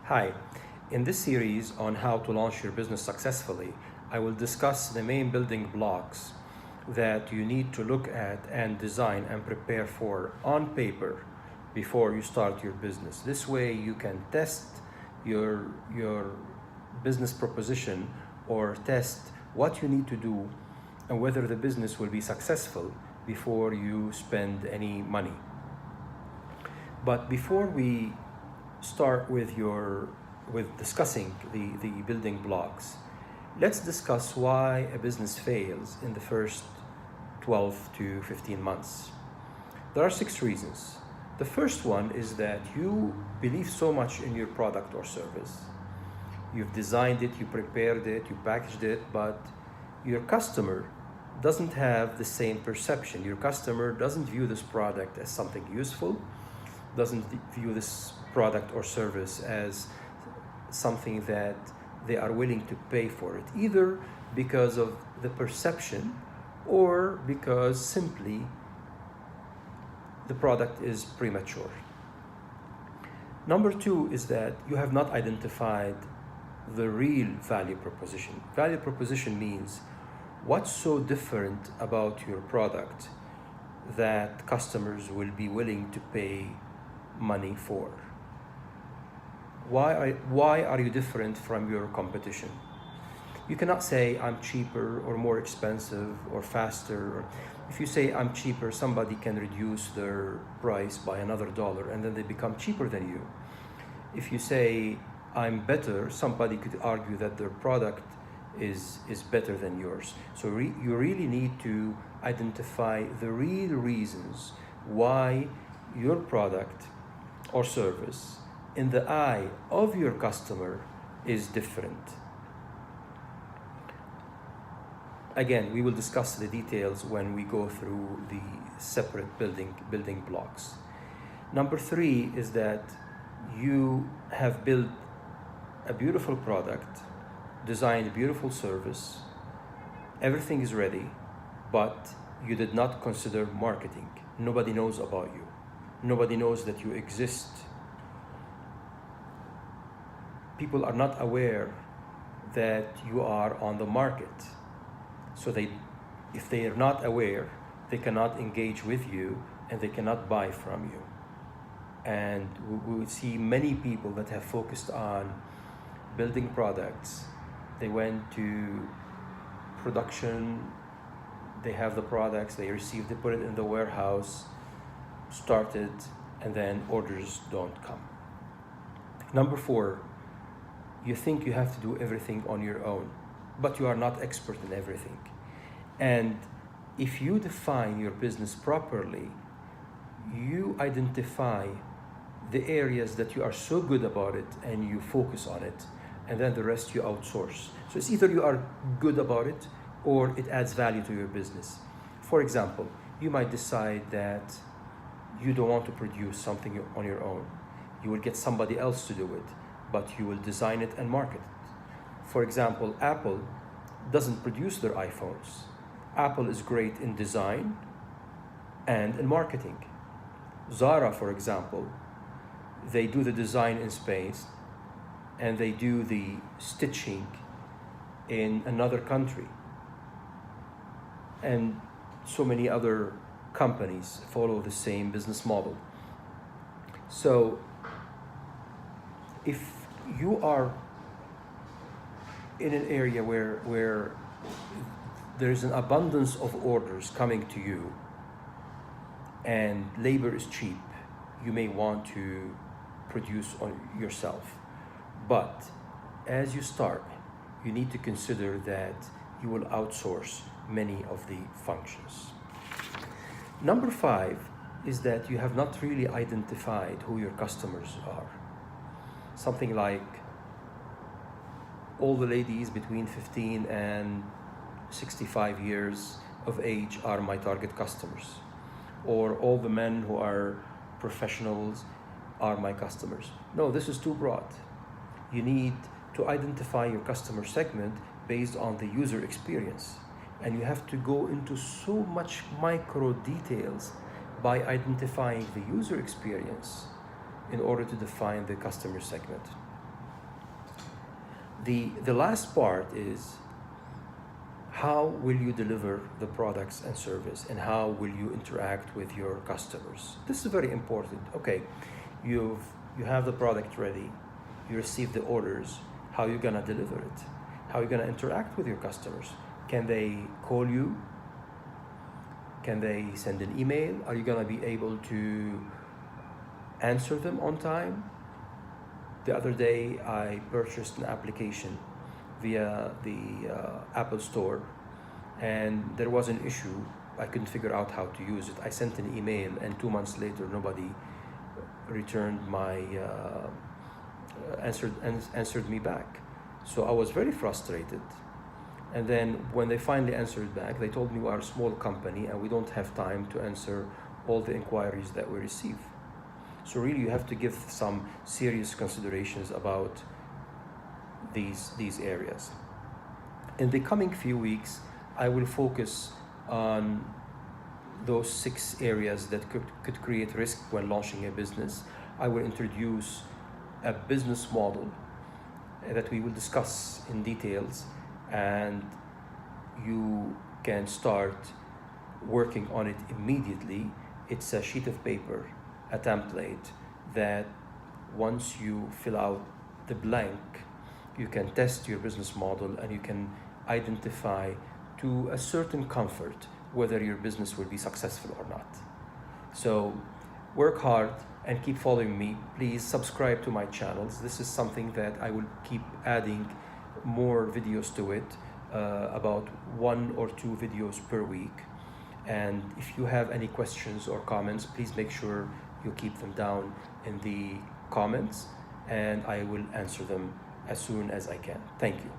Hi, in this series on how to launch your business successfully, I will discuss the main building blocks that you need to look at and design and prepare for on paper before you start your business. This way you can test your business proposition or test what you need to do and whether the business will be successful before you spend any money. But before we start with discussing the building blocks, let's discuss why a business fails in the first 12 to 15 months. There are 6 reasons. The first one is that you believe so much in your product or service. You've designed it, you prepared it, you packaged it, but your customer doesn't have the same perception. Your customer doesn't view this product as something useful, doesn't view this product or service as something that they are willing to pay for it, either because of the perception or because simply the product is premature. Number 2 is that you have not identified the real value proposition. Value proposition means what's so different about your product that customers will be willing to pay money for. Why are you different from your competition? You cannot say I'm cheaper or more expensive or faster. If you say I'm cheaper, somebody can reduce their price by another dollar and then they become cheaper than you. If you say I'm better, somebody could argue that their product is better than yours. So you really need to identify the real reasons why your product or service in the eye of your customer is different. Again, we will discuss the details when we go through the separate building blocks. Number 3 is that you have built a beautiful product, designed a beautiful service, everything is ready, but you did not consider marketing. Nobody knows about you. Nobody knows that you exist. People are not aware that you are on the market. So if they are not aware, they cannot engage with you and they cannot buy from you. And we would see many people that have focused on building products. They went to production, they have the products, they received, they put it in the warehouse, started, and then orders don't come. Number 4, you think you have to do everything on your own, but you are not expert in everything. And if you define your business properly, you identify the areas that you are so good about it and you focus on it, and then the rest you outsource. So it's either you are good about it or it adds value to your business. For example, you might decide that you don't want to produce something on your own. You will get somebody else to do it, but you will design it and market it. For example, Apple doesn't produce their iPhones. Apple is great in design and in marketing. Zara, for example, they do the design in Spain and they do the stitching in another country. And so many other companies follow the same business model. So if you are in an area where there's an abundance of orders coming to you and labor is cheap, you may want to produce on yourself. But as you start, you need to consider that you will outsource many of the functions. Number 5 is that you have not really identified who your customers are. Something like all the ladies between 15 and 65 years of age are my target customers, or all the men who are professionals are my customers. No, this is too broad. You need to identify your customer segment based on the user experience, and you have to go into so much micro details by identifying the user experience in order to define the customer segment. The last part is how will you deliver the products and service, and how will you interact with your customers. This is very important. Okay, you have the product ready, you receive the orders, how you gonna deliver it, how you gonna interact with your customers. Can they call you? Can they send an email? Are you gonna be able to answer them on time? The other day I purchased an application via the Apple Store, and there was an issue. I couldn't figure out how to use it. I sent an email, and 2 months later nobody returned my answered me back. So I was very frustrated. And then when they finally answered back, they told me we are a small company and we don't have time to answer all the inquiries that we receive. So really you have to give some serious considerations about these areas. In the coming few weeks, I will focus on those 6 areas that could create risk when launching a business. I will introduce a business model that we will discuss in details, and you can start working on it immediately. It's a sheet of paper, a template that once you fill out the blank, you can test your business model and you can identify to a certain comfort whether your business will be successful or not. So work hard and keep following me. Please subscribe to my channels. This is something that I will keep adding more videos to it, about 1 or 2 videos per week. And if you have any questions or comments, please make sure you keep them down in the comments, and I will answer them as soon as I can. Thank you.